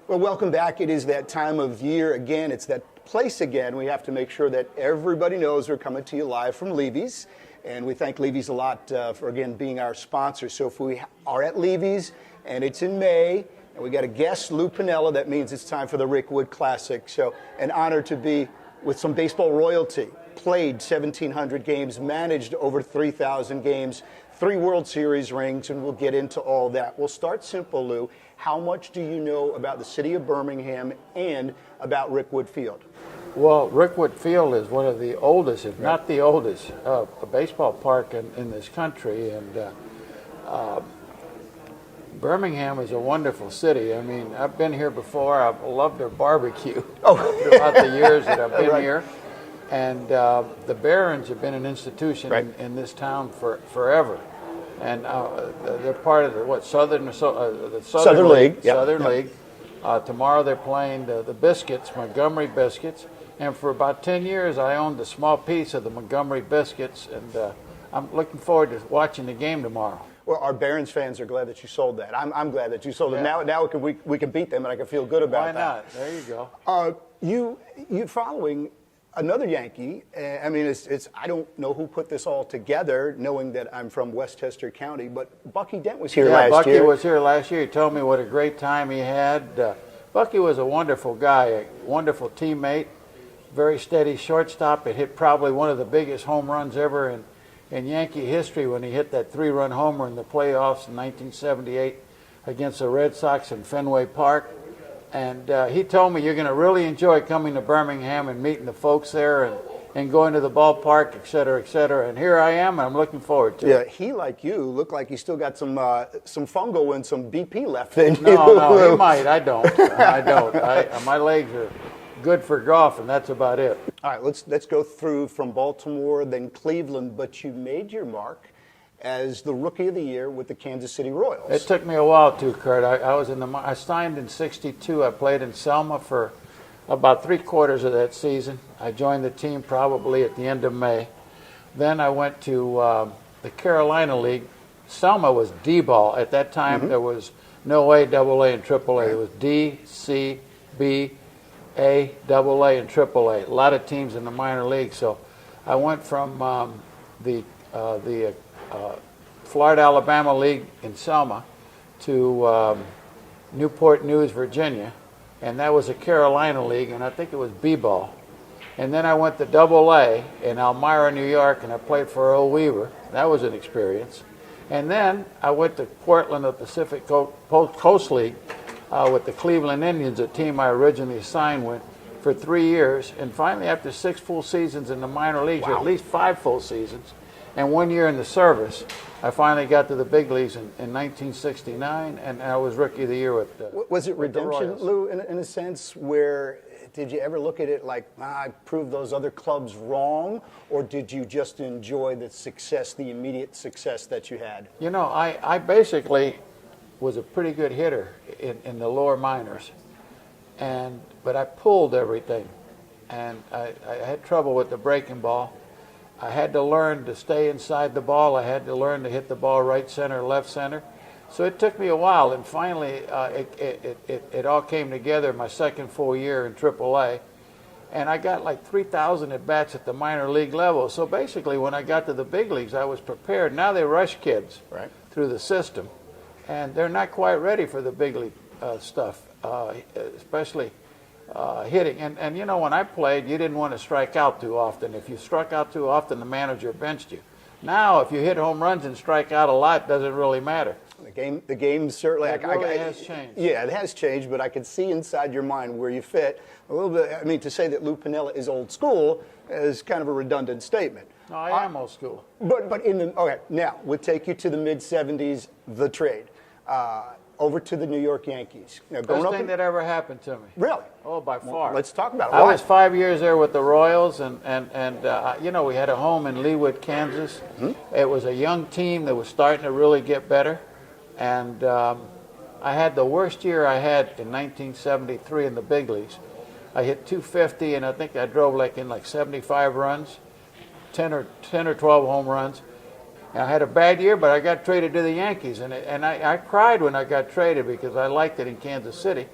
Well, welcome back. It is that time of year again. It's that place again. We have to make sure that everybody knows we're coming to you live from Levy's. And we thank Levy's a lot for, again, being our sponsor. So if we are at Levy's and it's in May, and we got a guest, Lou Pinella, that means it's time for the Rick Wood Classic. So an honor to be with some baseball royalty. Played 1,700 games, managed over 3,000 games, 3 World Series rings, and we'll get into all that. We'll start simple, Lou. How much do you know about the city of Birmingham and about Rick Wood Field? Well, Rick Wood Field is one of the oldest, if not the oldest, baseball park in this country. And Birmingham is a wonderful city. I mean, I've been here before. I've loved their barbecue throughout the years that I've been here. And the Barons have been an institution in this town forever. And they're part of the Southern League. Southern League. Tomorrow they're playing the Biscuits, Montgomery Biscuits. And for about 10 years, I owned a small piece of the Montgomery Biscuits. And I'm looking forward to watching the game tomorrow. Well, our Barons fans are glad that you sold that. I'm glad that you sold it. Now we can beat them, and I can feel good about that. Why not? There you go. You following another Yankee. I mean, I don't know who put this all together, knowing that I'm from Westchester County, but Bucky Dent was here last year. Yeah, Bucky was here last year. He told me what a great time he had. Bucky was a wonderful guy, a wonderful teammate, very steady shortstop. It hit probably one of the biggest home runs ever in Yankee history when he hit that 3-run homer in the playoffs in 1978 against the Red Sox in Fenway Park. And he told me, you're going to really enjoy coming to Birmingham and meeting the folks there and going to the ballpark, et cetera, et cetera. And here I am, and I'm looking forward to it. Yeah, he, like you, looked like he still got some fungal and some BP left in you. No, he might. I don't. My legs are good for golf, and that's about it. All right, let's go through from Baltimore, then Cleveland. But you made your mark as the Rookie of the Year with the Kansas City Royals. It took me a while too, Curt. I signed in '62. I played in Selma for about 3/4 of that season. I joined the team probably at the end of May. Then I went to the Carolina League. Selma was D-ball at that time. There was no A, AA, and AAA. It was D, C, B, A, AA, and AAA. A lot of teams in the minor league. So I went from the Florida Alabama League in Selma to Newport News, Virginia, and that was a Carolina League, and I think it was B-ball. And then I went to AA in Elmira, New York, and I played for Earl Weaver. That was an experience. And then I went to Portland, the Pacific Coast League, with the Cleveland Indians, a team I originally signed with, for 3 years. And finally, after 6 full seasons in the minor leagues, or at least 5 full seasons, and 1 year in the service, I finally got to the big leagues in 1969, and I was Rookie of the Year with Was it redemption, Lou, in a sense, where did you ever look at it like, I proved those other clubs wrong, or did you just enjoy the success, the immediate success that you had? You know, I basically was a pretty good hitter in the lower minors, but I pulled everything, and I had trouble with the breaking ball. I had to learn to stay inside the ball. I had to learn to hit the ball right center, left center. So it took me a while, and finally it all came together my second full year in AAA. And I got like 3,000 at-bats at the minor league level. So basically when I got to the big leagues, I was prepared. Now they rush kids through the system, and they're not quite ready for the big league stuff, especially hitting. And you know, when I played, you didn't want to strike out too often. If you struck out too often, the manager benched you. Now, if you hit home runs and strike out a lot, it doesn't really matter. The game certainly has changed. Yeah, it has changed, but I could see inside your mind where you fit a little bit. I mean, to say that Lou Pinella is old school is kind of a redundant statement. No, I am old school. But now we'll take you to the mid '70s, the trade. Over to the New York Yankees. Best thing that ever happened to me. Really? Oh, by far. Let's talk about it. I was 5 years there with the Royals, and you know, we had a home in Leawood, Kansas. It was a young team that was starting to really get better, and I had the worst year I had in 1973 in the big leagues. I hit 250, and I think I drove like 75 runs, 10 or 12 home runs. I had a bad year, but I got traded to the Yankees, and I cried when I got traded because I liked it in Kansas City.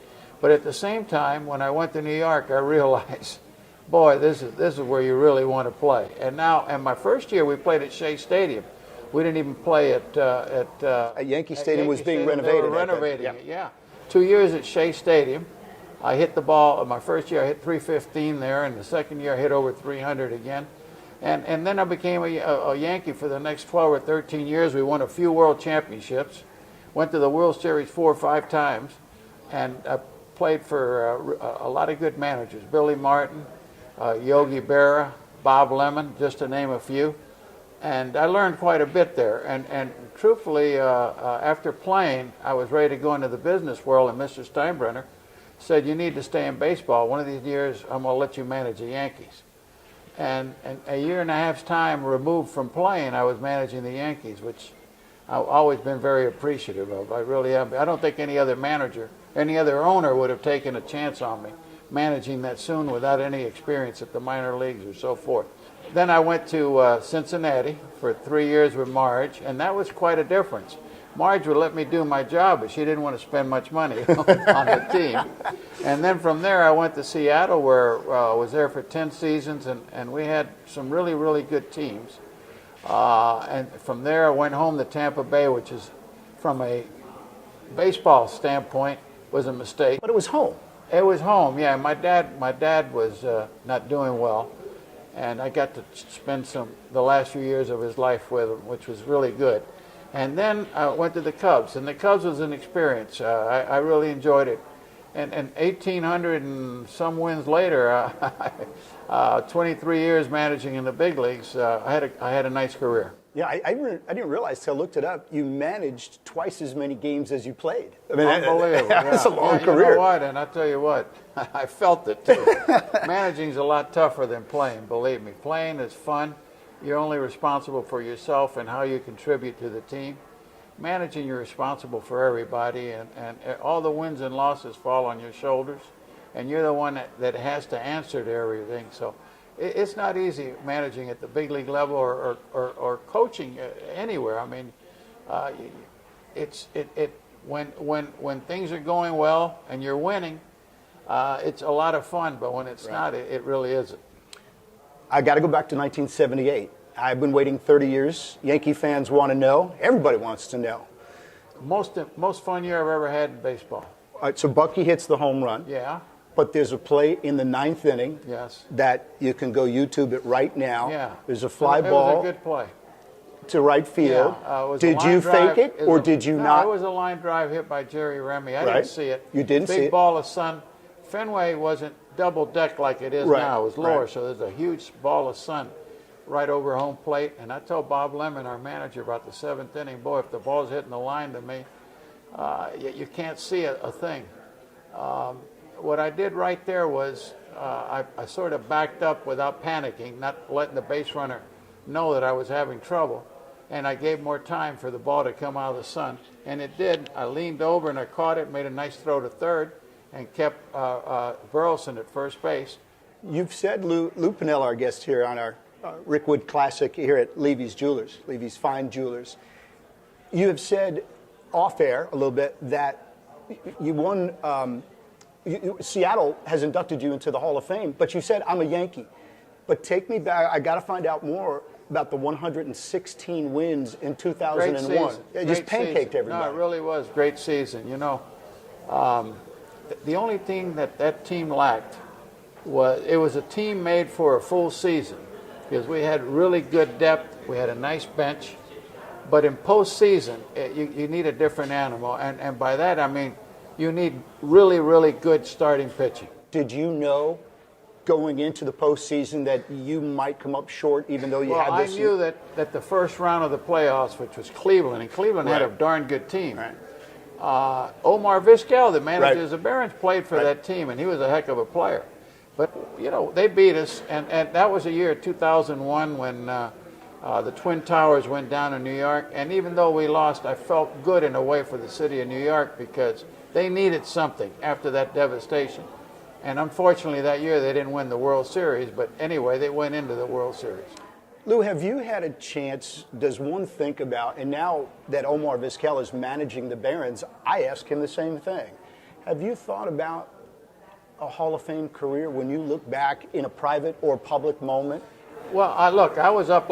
But at the same time, when I went to New York, I realized, boy, this is where you really want to play. And now, in my first year, we played at Shea Stadium. We didn't even play at Yankee Stadium was being Stadium. renovated. They were renovating Yep. it, yeah. 2 years at Shea Stadium. I hit the ball, my first year I hit 315 there, and the second year I hit over 300 again. And then I became a Yankee for the next 12 or 13 years. We won a few World Championships, went to the World Series 4 or 5 times, and I played for a lot of good managers. Billy Martin, Yogi Berra, Bob Lemon, just to name a few. And I learned quite a bit there. And truthfully, after playing, I was ready to go into the business world, and Mr. Steinbrenner said, you need to stay in baseball. One of these years, I'm going to let you manage the Yankees. And a year and a half's time removed from playing, I was managing the Yankees, which I've always been very appreciative of. I really am. I don't think any other manager, any other owner would have taken a chance on me managing that soon without any experience at the minor leagues or so forth. Then I went to Cincinnati for 3 years with Marge, and that was quite a difference. Marge would let me do my job, but she didn't want to spend much money on the team. And then from there, I went to Seattle, where I was there for 10 seasons, and we had some really, really good teams. And from there, I went home to Tampa Bay, which is, from a baseball standpoint, was a mistake. But it was home. It was home, yeah. My dad was not doing well, and I got to spend the last few years of his life with him, which was really good. And then I went to the Cubs, and the Cubs was an experience. I really enjoyed it. And 1,800 and some wins later, 23 years managing in the big leagues, I had a nice career. Yeah, I didn't realize till I looked it up. You managed twice as many games as you played. I mean, unbelievable. That's a long career. You know what? And I tell you what, I felt it too. Managing's a lot tougher than playing. Believe me, playing is fun. You're only responsible for yourself and how you contribute to the team. Managing, you're responsible for everybody, and all the wins and losses fall on your shoulders, and you're the one that has to answer to everything. So it's not easy managing at the big league level or coaching anywhere. I mean, when things are going well and you're winning, it's a lot of fun. But when it's not, it really isn't. I got to go back to 1978. I've been waiting 30 years. Yankee fans want to know. Everybody wants to know. Most fun year I've ever had in baseball. All right, so Bucky hits the home run. Yeah. But there's a play in the 9th inning. Yes. That you can go YouTube it right now. Yeah. There's a fly It ball. was a good play. To right field. Yeah, it was a did line you drive. fake it, or did you not? No, it was a line drive hit by Jerry Remy. I Right. didn't see it. You didn't see Big it. ball of sun. Fenway wasn't double decked like it is Right, now. It was lower, right. so there's a huge ball of sun right over home plate. And I told Bob Lemon, our manager, about the 7th inning, boy, if the ball's hitting the line to me, you can't see a thing. What I did right there was I sort of backed up without panicking, not letting the base runner know that I was having trouble. And I gave more time for the ball to come out of the sun. And it did. I leaned over and I caught it, made a nice throw to third, and kept Burleson at first base. You've said, Lou Pinella, our guest here on our Rick Wood Classic here at Levy's Jewelers, Levy's Fine Jewelers. You have said off air a little bit that you won, Seattle has inducted you into the Hall of Fame, but you said, I'm a Yankee. But take me back, I got to find out more about the 116 wins in 2001. Great season. It just pancaked everybody. No, it really was a great season. You know, the only thing that team lacked was it was a team made for a full season, because we had really good depth, we had a nice bench, but in postseason you need a different animal, and by that I mean you need really, really good starting pitching. Did you know going into the postseason that you might come up short, even though you had this? I knew that the first round of the playoffs, which was Cleveland, and Cleveland had a darn good team. Right. Omar Vizquel, the manager of Right. the Barons, played for that team, and he was a heck of a player. But, you know, they beat us, and that was a year, 2001, when the Twin Towers went down in New York. And even though we lost, I felt good in a way for the city of New York, because they needed something after that devastation. And unfortunately, that year they didn't win the World Series, but anyway, they went into the World Series. Lou, have you had a chance, does one think about, and now that Omar Vizquel is managing the Barons, I ask him the same thing. Have you thought about a Hall of Fame career when you look back in a private or public moment? Well, I was up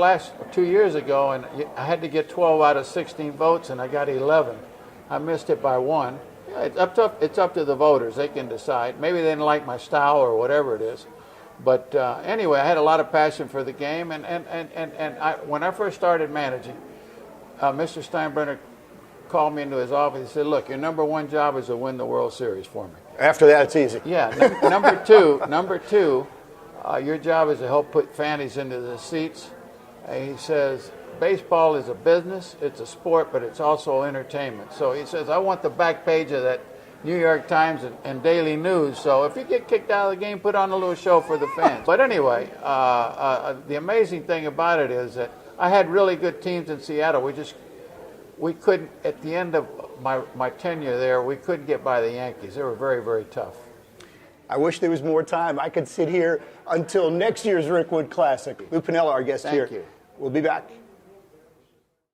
2 years ago, and I had to get 12 out of 16 votes, and I got 11. I missed it by 1. Yeah, it's up to the voters. They can decide. Maybe they didn't like my style or whatever it is. But anyway, I had a lot of passion for the game, and when I first started managing, Mr. Steinbrenner called me into his office. He said, "Look, your number one job is to win the World Series for me." After that, it's easy. Yeah. Number two, your job is to help put fannies into the seats. And he says, baseball is a business, it's a sport, but it's also entertainment. So he says, I want the back page of that New York Times and Daily News. So if you get kicked out of the game, put on a little show for the fans. But anyway, the amazing thing about it is that I had really good teams in Seattle. We couldn't, at the end of my tenure there, we couldn't get by the Yankees. They were very, very tough. I wish there was more time. I could sit here until next year's Rickwood Classic. Lou Pinella, our guest here. Thank you. We'll be back.